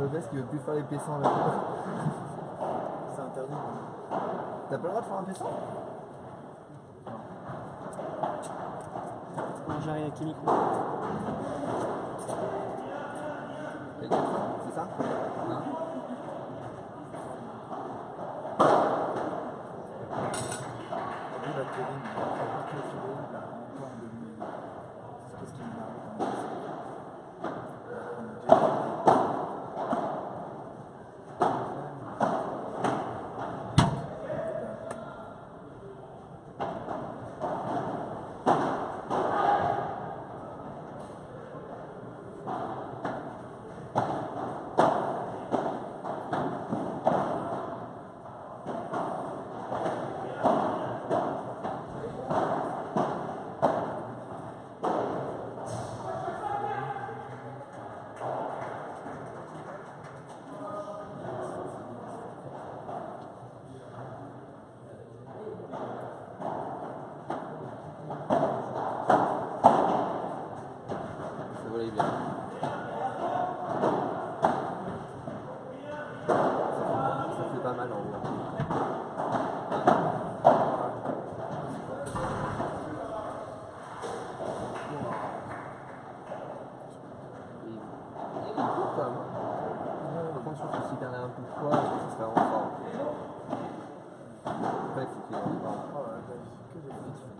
Lopez qui veut plus faire les P100 avec moi. C'est interdit. T'as pas le droit de faire un P100? Non, j'arrive avec Kimiko. C'est ça? Non. Lui, la Kevin, il a encore un demi. Qu'est-ce qu'il m'a Ça volait bien. Ça fait pas mal en haut. Il court quand même. Par contre, je trouve que s'il perdait un peu de poids, ça serait vraiment fort. Après, il faut qu'il ait Oh là là, que des petits.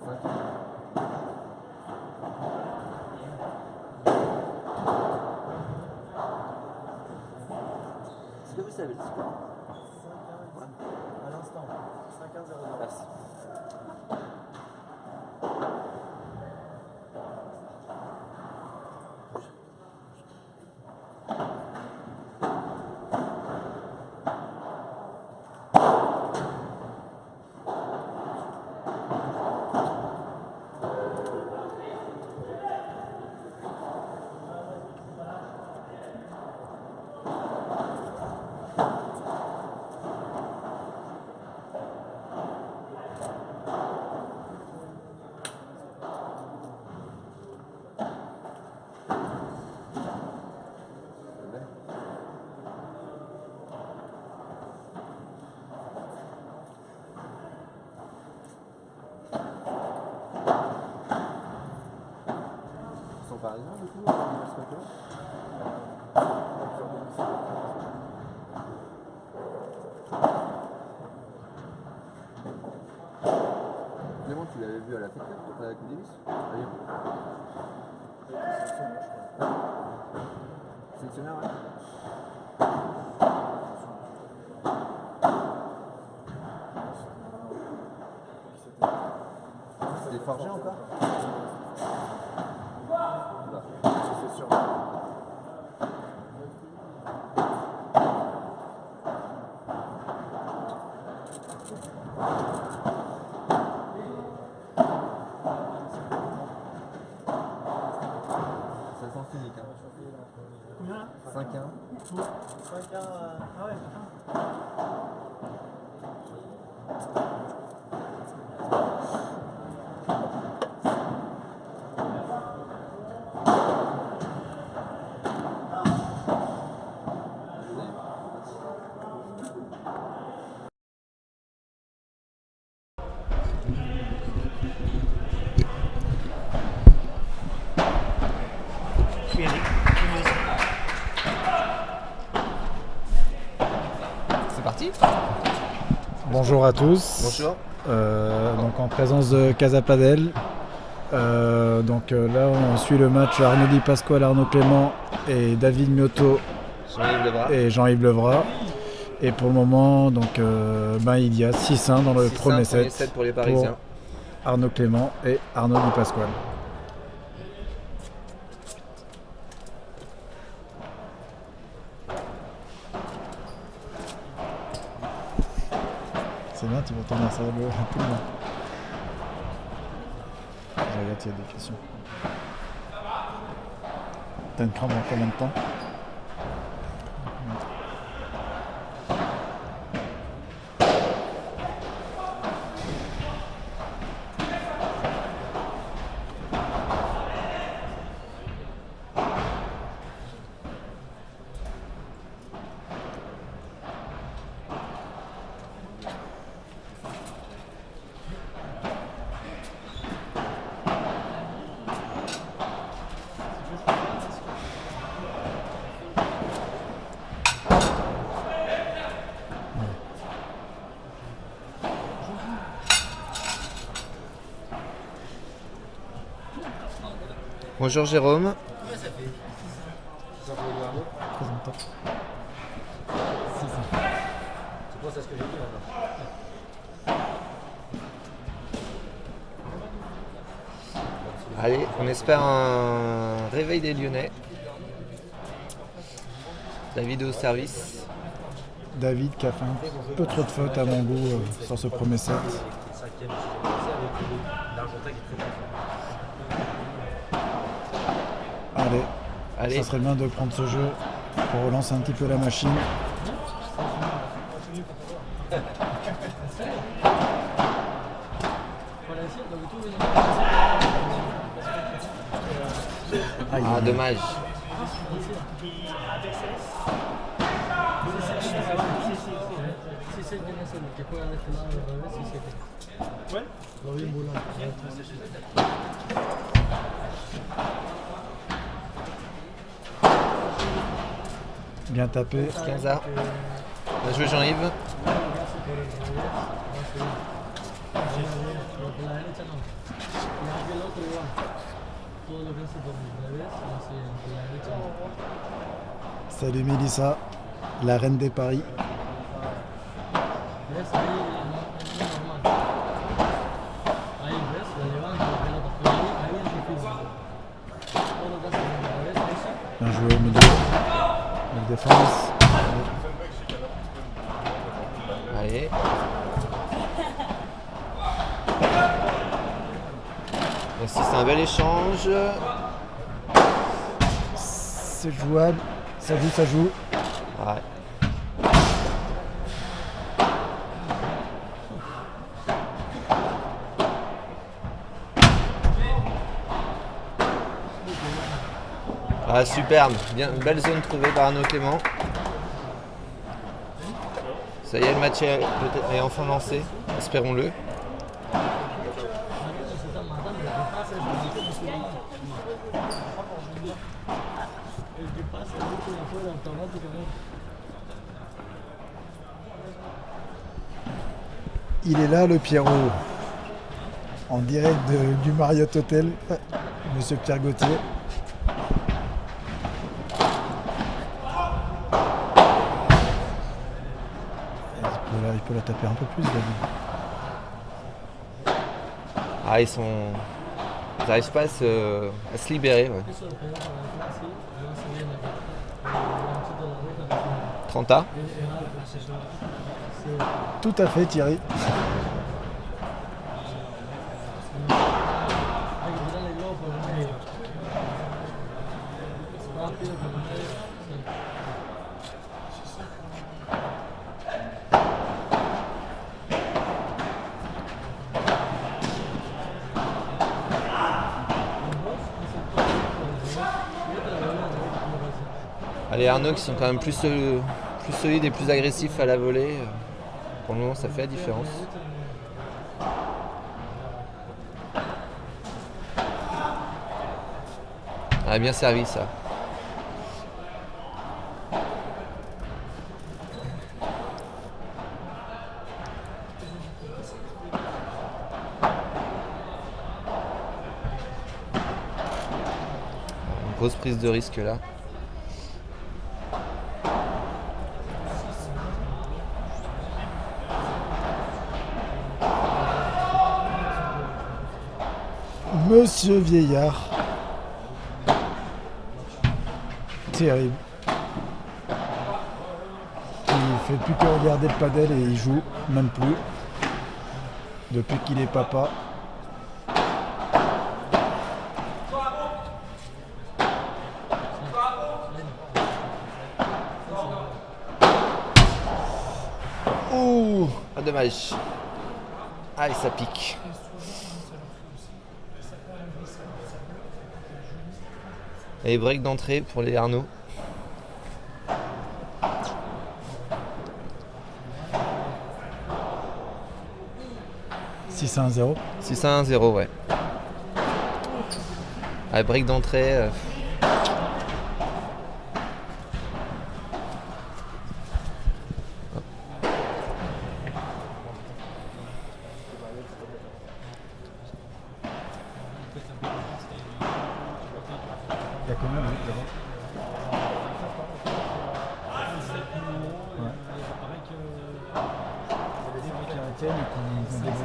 5. Est-ce que vous savez le score? 5-1, à l'instant. 5-1-0. Merci. Ils sont parisiens du coup, ce côté-là? Clément, tu l'avais vu à la fête à la Coupe Davis? À Lyon. Sélectionneur, ouais. C'était forgé encore? C'est sûr. Ça sent unique. Hein. Combien là? 5-1. 5-1. Ah ouais, putain. Oui, allez. C'est parti? Bonjour à tous. Bonjour. Donc en présence de Casapadel. Là on suit le match Arnaud Di Pasquale, Arnaud Clément et David Miotto Jean-Yves Levra. et Jean-Yves Levra. Et pour le moment il y a 6-1 dans le premier set pour les Parisiens. pour Arnaud Clément et Arnaud Di Pasquale. C'est bien, tu vas t'en ça tout le monde. Je regarde s'il y a des questions. T'as une crampe dans combien de temps? Bonjour Jérôme. Présentant. Allez, on espère un réveil des Lyonnais. David au service. David qui a fait un peu trop de fautes à mon goût sur ce premier set. Allez, ça serait bien de prendre ce jeu pour relancer un petit peu la machine. Ah, dommage. Bien tapé. 15A. Bien joué Jean-Yves. Salut Mélissa, la reine des paris. Bien joué au milieu. La défense. Allez. Merci, c'est un bel échange. C'est jouable. Ça joue. Ouais. Ah, superbe. Bien, belle zone trouvée par Arnaud Clément. Ça y est, le match est enfin lancé. Espérons-le. Il est là le Pierrot. En direct du Marriott Hotel. Monsieur Pierre Gauthier. Il peut la taper un peu plus, David. Ah, ils n'arrivent pas à se libérer. Ouais. 30A. Tout à fait, Thierry. Les Arnaud qui sont quand même plus solides et plus agressifs à la volée. Pour le moment, ça fait la différence. Ah, bien servi ça. Une grosse prise de risque là. Monsieur Vieillard. Terrible. Il fait plus que regarder le padel et il joue, même plus. Depuis qu'il est papa. Ouh, ah, dommage. Aïe, ça pique. Et break d'entrée pour les Arnaud. « 6-1-0 ». 6-1-0, ouais. Ah, break d'entrée.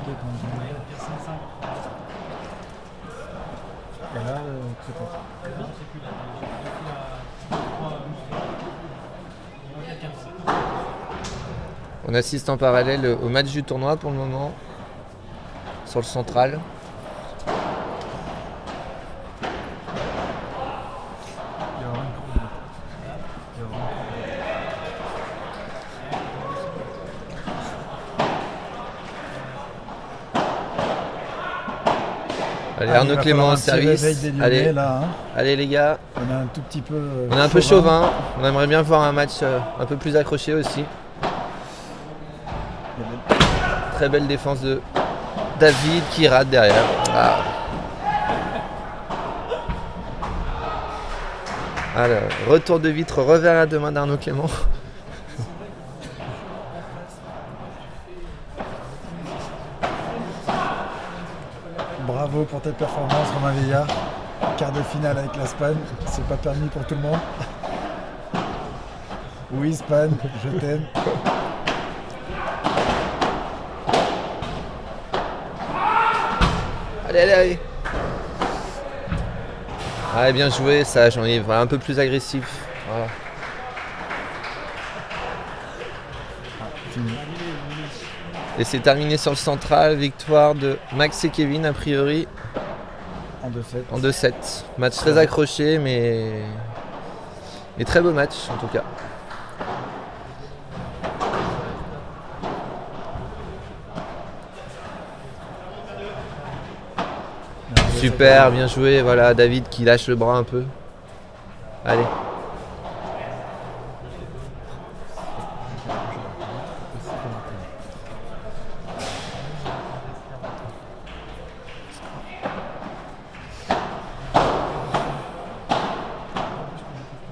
compliqué quand même. Et là, peut-être. On assiste en parallèle au match du tournoi pour le moment, sur le central. Il y aura une courbe. Il y aura une courbe. Allez, Ah, Arnaud il va Clément falloir au un petit réveil service. des Lyonnais, Allez, là, hein. allez les gars, On a un tout petit peu. on est un peu chauvin. On aimerait bien voir un match un peu plus accroché aussi. Très belle défense de David qui rate derrière. Ah. Alors, retour de vitre, revers à deux mains d'Arnaud Clément. Bravo pour ta performance, Romain Veillard. Quart de finale avec la Span, c'est pas permis pour tout le monde. Oui, Span, je t'aime. Allez, allez, allez. Ah, bien joué, ça, j'en ai un peu plus agressif. Voilà. Fini. Et c'est terminé sur le central, victoire de Max et Kevin a priori En 2-7. en 2-7. Match très accroché mais très beau match en tout cas. Super, bien joué, voilà David qui lâche le bras un peu. Allez.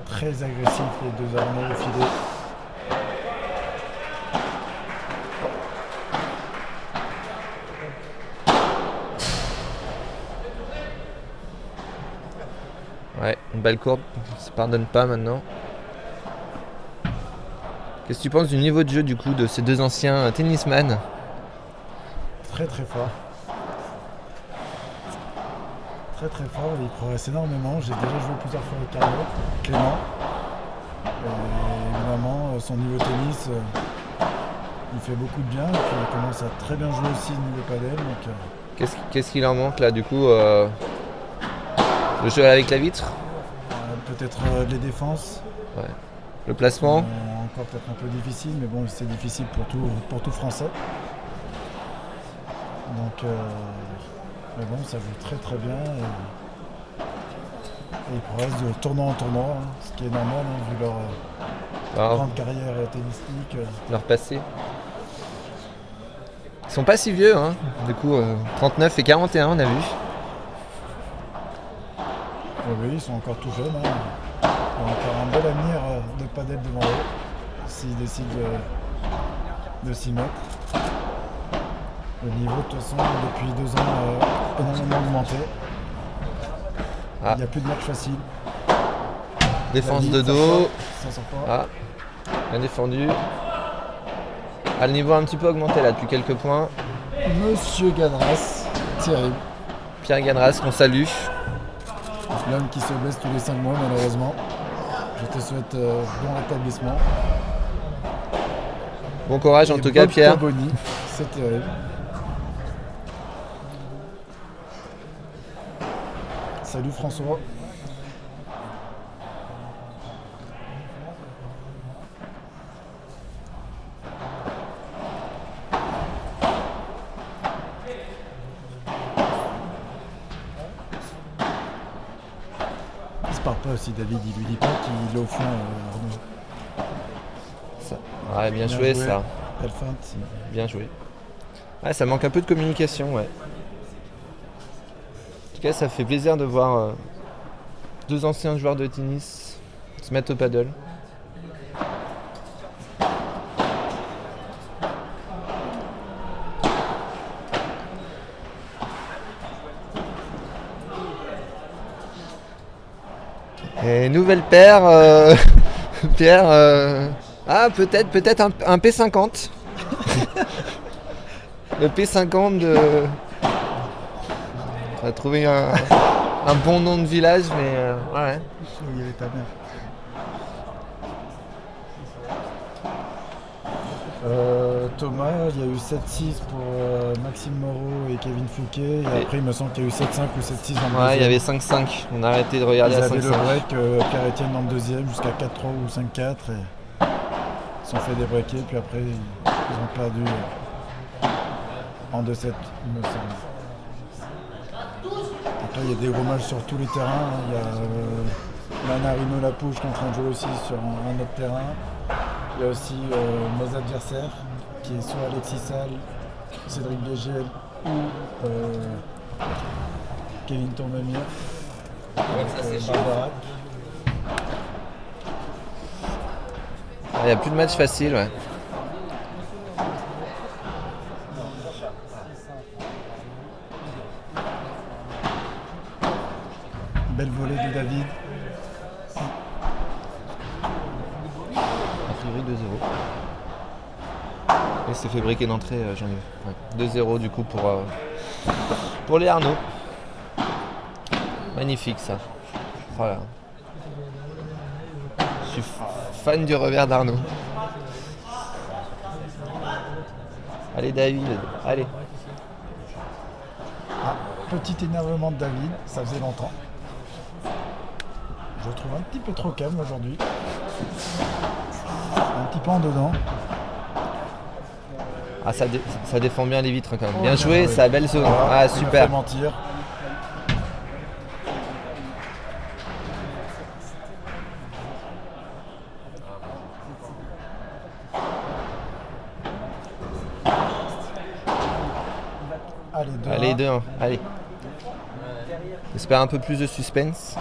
Très agressif les deux Arnaud au filet. Ouais, une belle courbe, ça pardonne pas maintenant. Qu'est-ce que tu penses du niveau de jeu du coup de ces deux anciens tennisman? Très très fort. Très très fort, il progresse énormément. J'ai déjà joué plusieurs fois avec Carlo, Clément. Et évidemment, son niveau tennis, il fait beaucoup de bien. Et puis il commence à très bien jouer aussi niveau padel. Donc, Qu'est-ce qu'il en manque là du coup le jeu avec la vitre, peut-être les défenses. le placement. Encore peut-être un peu difficile, mais bon, c'est difficile pour tout Français. Donc, mais bon, ça joue très très bien. Et ils progressent de tournoi en tournoi, hein, ce qui est normal hein, vu leur Alors, grande carrière tennistique. leur passé. Ils sont pas si vieux, hein. Du coup 39 et 41 on a vu. Oui, ils sont encore tout jeunes. Hein. Ils ont encore un bel avenir de padel devant eux, s'ils décident de s'y mettre. Le niveau, de toute façon, depuis 2 ans, énormément augmenté. Ah. Il n'y a plus de match facile. Défense de David, dos. ça sort pas. Ah, bien défendu. Ah, le niveau a un petit peu augmenté là depuis quelques points. Monsieur Gadras, terrible. Pierre Ganras qu'on salue. L'homme qui se blesse tous les 5 mois, malheureusement. Je te souhaite bon rétablissement. Bon courage en Et tout cas Bob Pierre. Taboni, c'est terrible. Salut François. Il se parle pas aussi David, il lui dit pas qu'il est au fond Arnaud. Ça. Ouais, bien joué ça. Belle feinte. Bien joué. Ouais, ça manque un peu de communication, ouais. En tout cas, ça fait plaisir de voir deux anciens joueurs de tennis se mettre au paddle. Et nouvelle paire, Pierre. Ah, peut-être un P50. le P50 de... On a trouvé un bon nom de village, mais ouais. Où il y avait ta mère. Thomas, il y a eu 7-6 pour Maxime Moreau et Kevin Fouquet. Et après, il me semble qu'il y a eu 7-5 ou 7-6 dans le Ouais, il y deuxième. avait 5-5. On a arrêté de regarder Ils à avaient 5-5. le break, Pierre-Etienne dans le deuxième, jusqu'à 4-3 ou 5-4. Et ils se sont fait débreaker, puis après, ils ont perdu en 2-7, il me semble. Après, il y a des gros matchs sur tous les terrains. Il y a Manarino Lapouche qui est en train de jouer aussi sur un autre terrain. Il y a aussi nos adversaires, qui est soit Alexis Salle, Cédric Dégel ou Kevin Tourmemire. Barbarac. Il n'y a plus de match facile, ouais. Belle volée de David. A priori 2-0. Et c'est fait briquer d'entrée, j'en ai. Ouais. 2-0 du coup pour les Arnaud. Magnifique ça. Voilà. Je suis fan du revers d'Arnaud. Allez David, allez. Ah, petit énervement de David, ça faisait longtemps. Je le trouve un petit peu trop calme aujourd'hui. Un petit peu en dedans. Ah ça défend bien les vitres quand même. Oh, Bien joué, oui. ça belle zone. Voilà, Ah il m'a super. fait mentir. Allez 2-1, allez. J'espère un peu plus de suspense.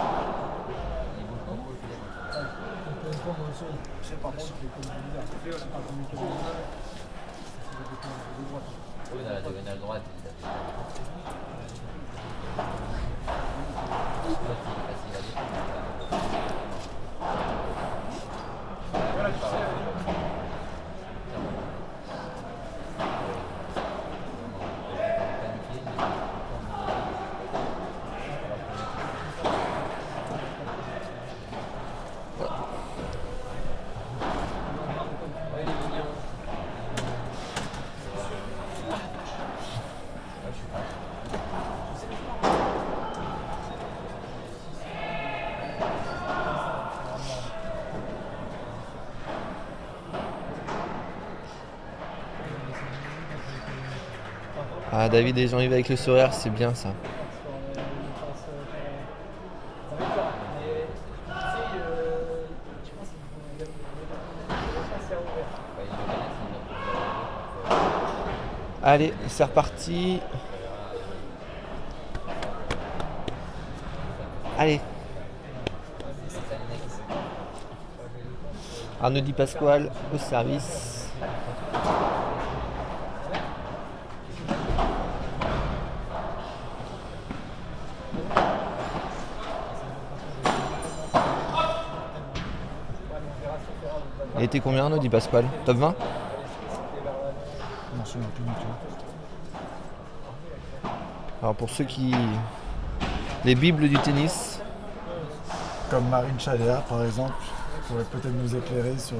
Ah David et Jean-Yves avec le sourire, c'est bien ça. Allez, c'est reparti. Allez. Arnaud Di Pasquale au service. Il était combien Arnaud Di Pasquale? Top 20? Je m'en souviens plus du tout. Alors pour ceux qui... Les bibles du tennis. Comme Marine Chaléa par exemple, pourrait peut-être nous éclairer sur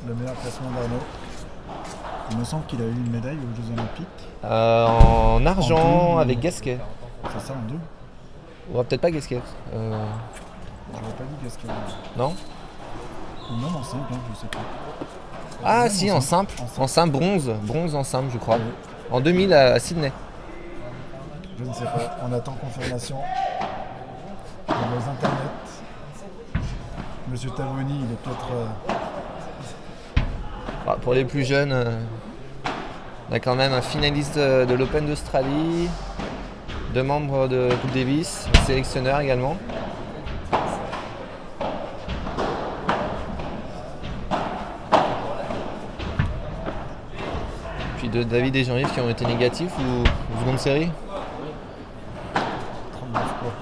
le meilleur classement d'Arnaud. Il me semble qu'il a eu une médaille aux Jeux Olympiques. En argent En double. avec Gasquet. C'est ça en double? Ou peut-être pas Gasquet. Je n'avais pas dit Gasquet. Non? Ou même en simple, hein, je sais pas. Ah Même si, en simple. En simple. En simple, bronze. Bronze en simple, je crois. Oui. En 2000 à Sydney. Je ne sais pas. On attend confirmation de nos internets. Monsieur Tavoni, il est peut-être. Ah, pour les plus jeunes, on a quand même un finaliste de l'Open d'Australie, 2 membres de Coupe Davis, sélectionneur également. Puis de David et Jean-Yves qui ont été négatifs ou seconde série. 39 quoi.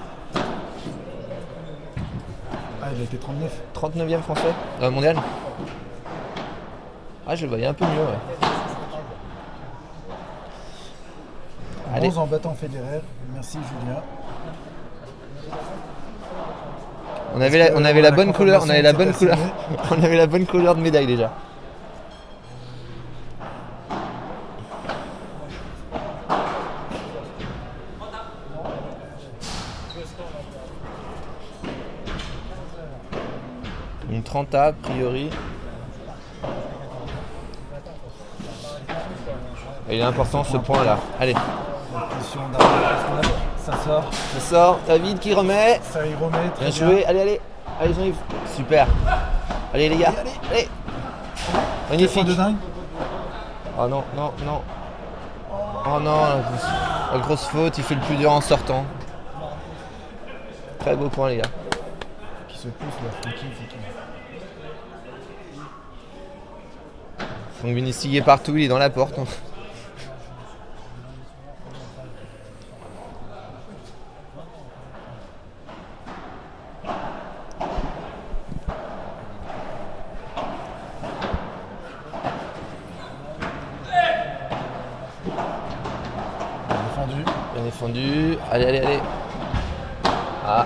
Ah, il a été 39. 39e français mondial. Ah, je le voyais un peu mieux, ouais. Allez. Bronze en battant Federer. Merci Julien. On avait la bonne couleur, on avait la bonne couleur. confirmation On avait la bonne couleur de médaille déjà. Une 30 a priori. Et il est important ce point là. Allez, La pression d'arrêt. Ça sort. ça sort. David qui remet. Ça y remet. Très Bien joué. Allez, allez Jean-Yves. Super. Allez les gars. Allez. Magnifique. De dingue. Oh non, non, non. Oh non, la grosse faute, il fait le plus dur en sortant. Très beau point les gars. Qui se pousse là. Francky, c'est tout. Franck Vinicius est partout, il est dans la porte. Défendu. Bien défendu. Allez, allez, allez. Ah.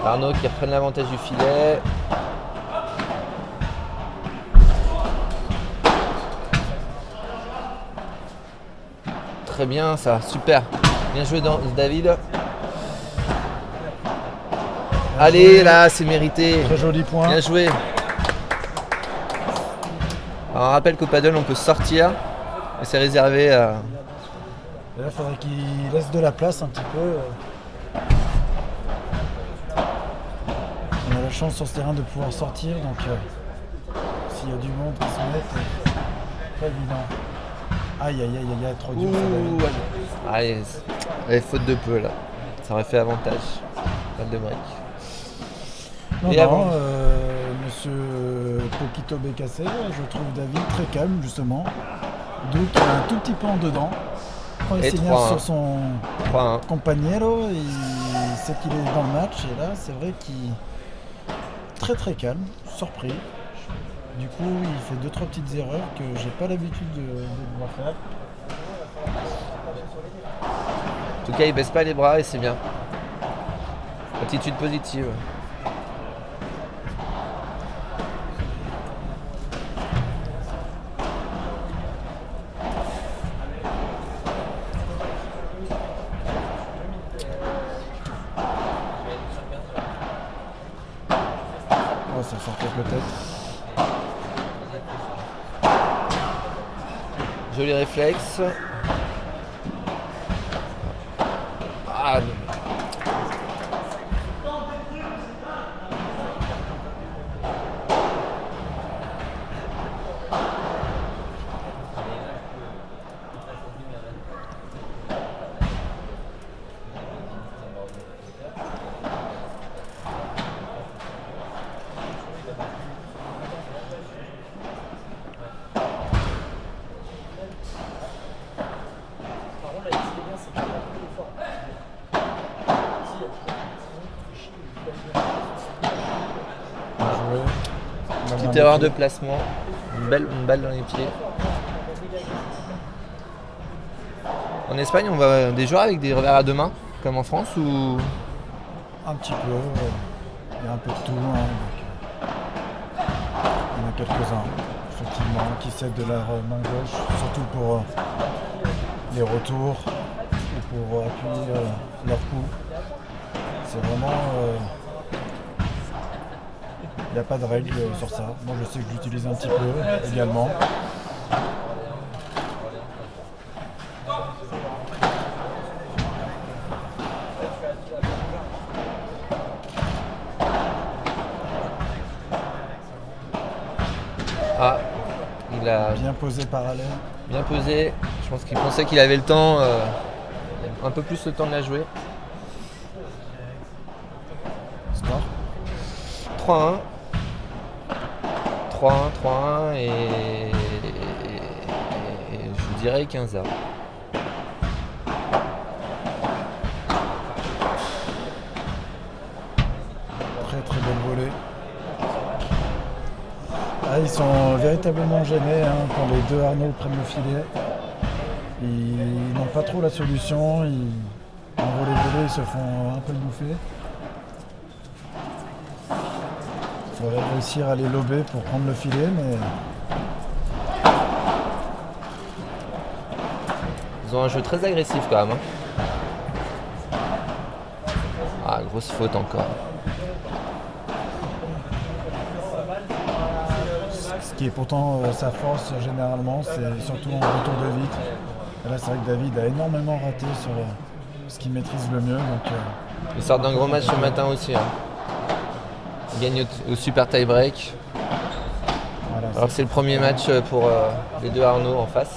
Arnaud qui reprenne l'avantage du filet. Très bien ça, super. Bien joué David. Allez, joué. là, c'est mérité. Très joli point. Bien joué. Alors, on rappelle qu'au paddle, on peut sortir. Et c'est réservé à... Et là, il faudrait qu'il laisse de la place un petit peu. On a la chance sur ce terrain de pouvoir sortir, donc s'il y a du monde qui se met, c'est pas évident. Aïe aïe aïe aïe, trop dur ça David. Allez, allez, faute de peu là. Ça aurait fait avantage. Pas de break. Non, Et non, avant monsieur Poquito Bécassé, je trouve David très calme justement. Donc il est un tout petit peu en dedans. Quand il Et signale 3-1. sur son 3-1. compagnero, il sait qu'il est dans le match et là c'est vrai qu'il est très très calme, surpris. Du coup il fait 2-3 petites erreurs que j'ai pas l'habitude de devoir faire. En tout cas, il baisse pas les bras et c'est bien. Attitude positive. Oh, ça sort peut-être. Joli réflexe. Ah, petite erreur de placement. Une balle dans les pieds. En Espagne, on va des joueurs avec des revers à deux mains, comme en France ou... Un petit peu, il y a un peu de tout. Hein, donc, il y en a quelques-uns, effectivement, qui cèdent de leur main gauche, surtout pour les retours ou pour appuyer leur coup. C'est vraiment... il n'y a pas de règle sur ça. Moi je sais que j'utilise un petit peu également. Ah, il a Bien posé parallèle. bien posé. Je pense qu'il pensait qu'il avait le temps, un peu plus le temps de la jouer. Score. 3-1. 3-1, 3-1 et je dirais 15 heures. Très très belle volée. Ah, ils sont véritablement gênés hein, quand les deux Arnaud prennent le filet. Ils n'ont pas trop la solution, en volley, ils se font un peu bouffer. Il faudrait réussir à les lober pour prendre le filet, mais Ils ont un jeu très agressif quand même. Ah, grosse faute encore. ce qui est pourtant sa force généralement, c'est surtout en retour de vite. Et là, c'est vrai que David a énormément raté sur ce qu'il maîtrise le mieux. Donc, Ils sortent d'un gros match ce matin aussi. Hein. Ils gagnent au super tie-break. voilà, Alors que c'est le premier match pour les deux Arnaud en face.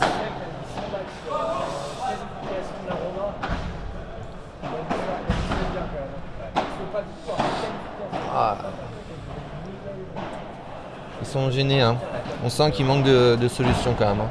Ah. Ils sont gênés. Hein. On sent qu'il manque de solutions quand même. Hein.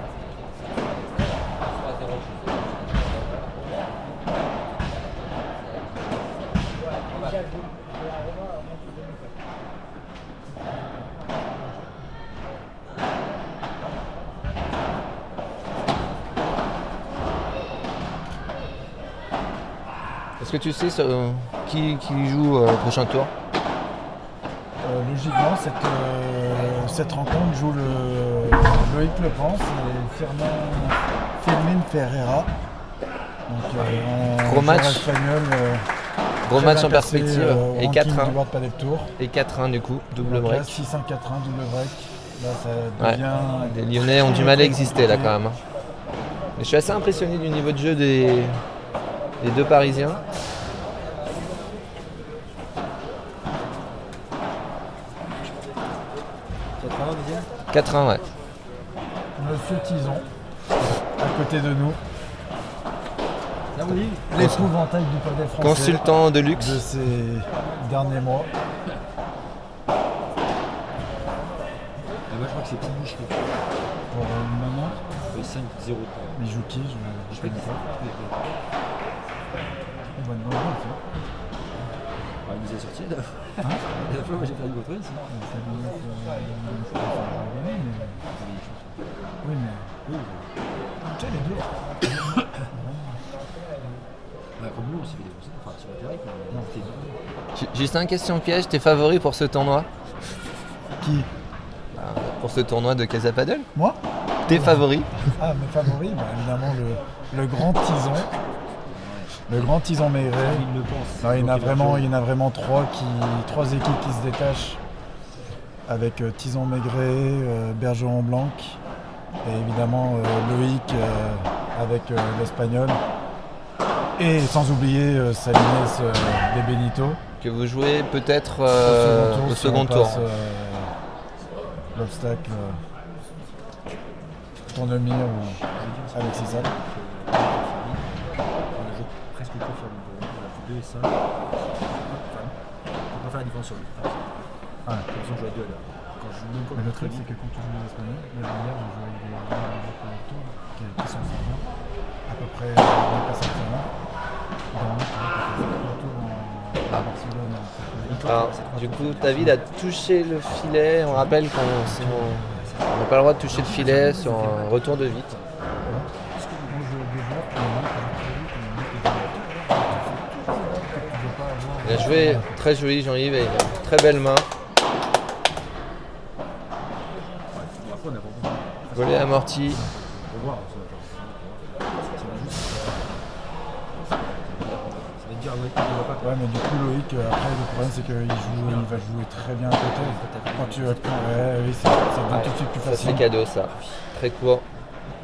Est-ce que tu sais qui joue au prochain tour? logiquement, cette rencontre joue Loïc Lepens et Firmin Ferreira. Donc, Gros match. Espagnol, Gros très match bien en classé, perspective. au Et ranking 4-1. du World Padel Tour. Et 4-1 du coup, double Donc là, break. 6-1-4-1, double break. Là, ça Ouais. devient. Les Lyonnais ont du mal à exister là quand même. Hein. Mais je suis assez impressionné du niveau de jeu des deux Parisiens. On disait 4-1, ouais. Monsieur Tison, à côté de nous. Ah oui. L'épouvantail du padel français Consultant de de luxe. ces derniers mois. Moi je crois que c'est petit bouche. Pour le moment, 5-0. il joue qui Je fais ça. On va demander aussi. Il nous est sorti là. La fois moi j'ai perdu contre elle. Oui, mais. Tu sais, les deux. Comme nous on s'est fait défoncer. Enfin sur la terre. Justin, question piège, t'es favori pour ce tournoi? Qui? Pour ce tournoi de Casa Padel? Moi? T'es favori? Ah, mes favoris, bah, évidemment le grand Tison. Le grand Tison Maigret. Il le pense. Non, il y en a vraiment trois équipes qui se détachent avec Tison Maigret, Bergeron Blanc et évidemment Loïc avec l'Espagnol. Et sans oublier Salines de Benito. Que vous jouez peut-être au si on second tour. passe, l'obstacle Tournemire ou Alexis Salle. On a joué presque trop sur lui. On a fait 2 et 5. On peut pas faire la différence sur lui. Ah. De toute façon, je joue à 2 à l'heure. Quand je joue même Mais le truc, c'est que quand tu joues l'espagnol, là hier, je joue avec des tours qui sont certains, à peu près pas certains. Dans le tour à Barcelone. Alors, du coup, David a touché le filet. On rappelle qu'on n'a pas le droit de toucher le filet sur un retour de vite. Parce que moi, je joue des joueurs qui ont très vite. Il a joué très joli, Jean-Yves, et une très belle main. Après, on a pas compris. Volet amorti. On va voir. Ça va être dur à voir. On va pas. Ouais, mais du coup, Loïc, après, le problème, c'est qu'il va jouer très bien à côté. Quand tu ouais, oui, ça devient tout de suite plus Ça, c'est facile. cadeau, ça. Très court.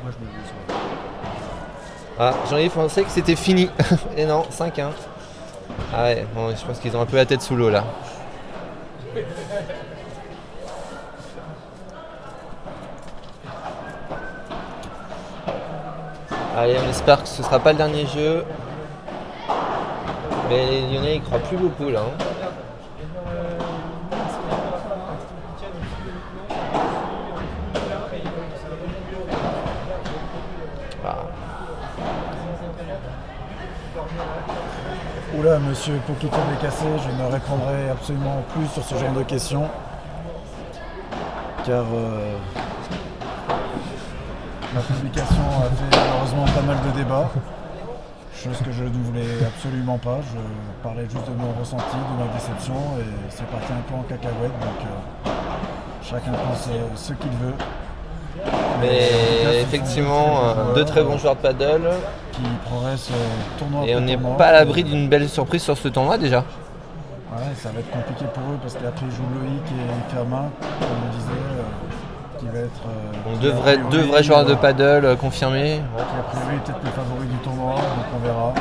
Moi, je me dis sur. Ah, Jean-Yves pensait que c'était fini. Et non, 5-1. Ah ouais, bon, je pense qu'ils ont un peu la tête sous l'eau là. Allez, on espère que ce sera pas le dernier jeu. Mais les Lyonnais ils croient plus beaucoup là. Hein. Ah. Oula, monsieur Poquito Bécassé, je ne répondrai absolument plus sur ce genre de questions. Car La publication a fait malheureusement pas mal de débats, chose que je ne voulais absolument pas. Je parlais juste de mon ressenti, de ma déception, et c'est parti un peu en cacahuète, donc chacun pense ce qu'il veut. Mais En tout cas, ce sont effectivement, deux deux très bons joueurs de paddle. qui progressent tournoi Et on après n'est tournoi. pas à l'abri d'une belle surprise sur ce tournoi déjà. Ouais, ça va être compliqué pour eux parce qu'après ils jouent Loïc et Firmin, comme on disait, qui va être. Donc qui, a priori, deux vrais joueurs de paddle confirmés. Qui a priori est peut-être le favori du tournoi, donc on verra.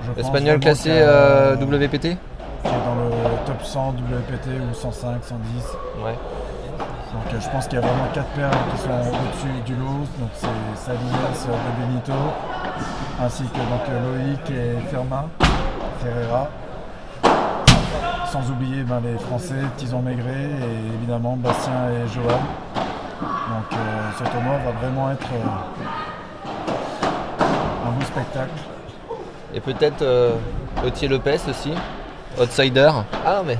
Je pense Espagnol vraiment classé qu'il y a- WPT. qui est dans le top 100 WPT ou 105, 110. Ouais. Donc je pense qu'il y a vraiment 4 paires qui sont au-dessus du lot. Donc c'est Salinas de Benito, ainsi que donc, Loïc et Firmin, Ferreira. Sans oublier les Français, Tison Maigret et évidemment Bastien et Johan. Donc ce tournoi va vraiment être un beau spectacle. Et peut-être Otier Lopez aussi, outsider. Ah non mais.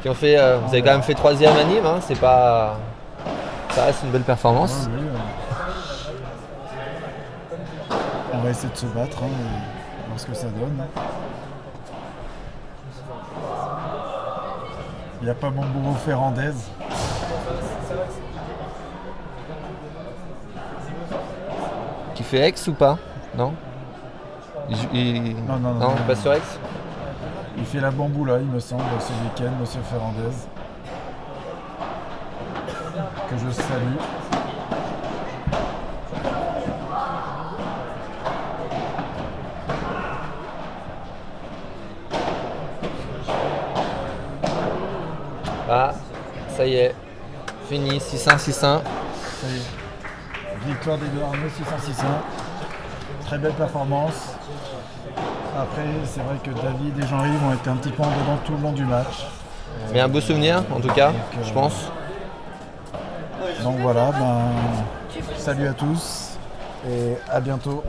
Qui ont fait, vous avez quand même fait 3e à Nîmes, hein, c'est pas. Ça reste une belle performance. Ouais, oui, on va essayer de se battre et voir ce que ça donne. Il n'y a pas mon bourreau Ferrandez. Qui fait Aix ou pas? Non, Non, pas sur Aix. Il fait la bamboula, il me semble, ce week-end, monsieur Ferrandez. Que je salue. Ah, ça y est, fini, 6-1, 6-1. Ça y est. Victoire des deux Arnaud, 600-600. Très belle performance. Après, c'est vrai que David et Jean-Yves ont été un petit peu en dedans tout le long du match. Mais un beau souvenir en tout cas, je pense. Donc voilà, salut à tous et à bientôt.